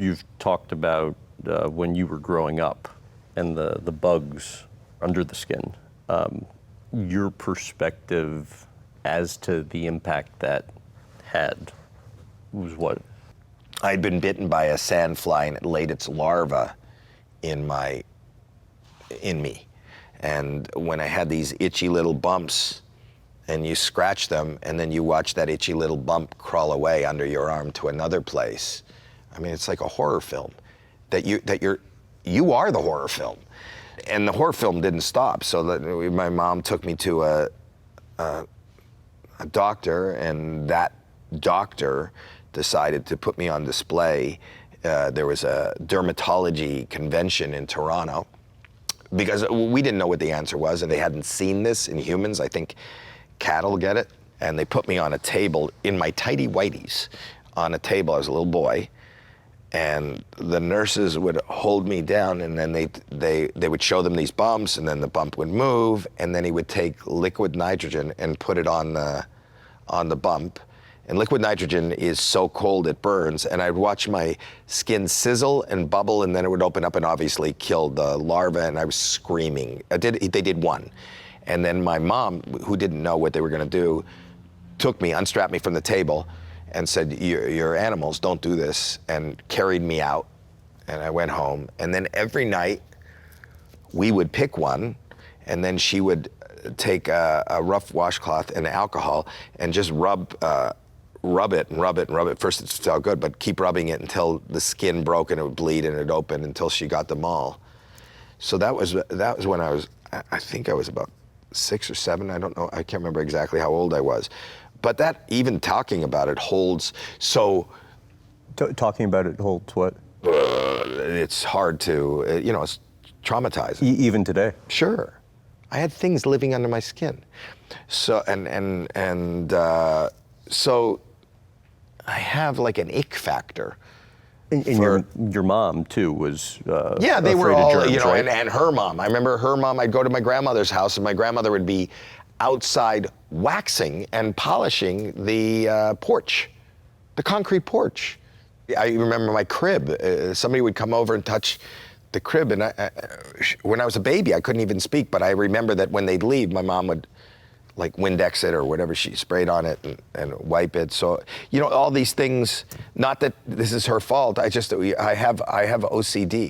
You've talked about when you were growing up and the bugs under the skin. Your perspective as to the impact that had was what? I'd been bitten by a sandfly and it laid its larva in me. And when I had these itchy little bumps, and you scratch them, and then you watch that itchy little bump crawl away under your arm to another place. I mean, it's like a horror film. You are the horror film. And the horror film didn't stop. So my mom took me to a doctor, and that doctor decided to put me on display. There was a dermatology convention in Toronto, because we didn't know what the answer was, and they hadn't seen this in humans. I think cattle get it. And they put me on a table in my tighty whities on a table. I was a little boy, and the nurses would hold me down, and then they would show them these bumps, and then the bump would move, and then he would take liquid nitrogen and put it on the bump. And liquid nitrogen is so cold it burns, and I'd watch my skin sizzle and bubble, and then it would open up and obviously kill the larva, and I was screaming. They did one. And then my mom, who didn't know what they were gonna do, took me, unstrapped me from the table, and said, you're animals, don't do this, and carried me out. And I went home. And then every night, we would pick one, and then she would take a rough washcloth and alcohol and just rub it and rub it and rub it. First it felt good, but keep rubbing it until the skin broke and it would bleed and it opened until she got them all. So that was when I think I was about 6 or 7, I don't know, I can't remember exactly how old I was. But that, even talking about it holds, so. Talking about it holds what? It's hard to, it's traumatizing. Even today? Sure. I had things living under my skin. So, so I have like an ick factor. And your mom too was yeah, they were afraid all, of germs, right? and her mom. I remember her mom, I'd go to my grandmother's house and my grandmother would be outside waxing and polishing the porch, the concrete porch. I remember my crib. Somebody would come over and touch the crib, and when I was a baby, I couldn't even speak, but I remember that when they'd leave, my mom would like Windex it or whatever she sprayed on it and wipe it. So, all these things, not that this is her fault, I have OCD.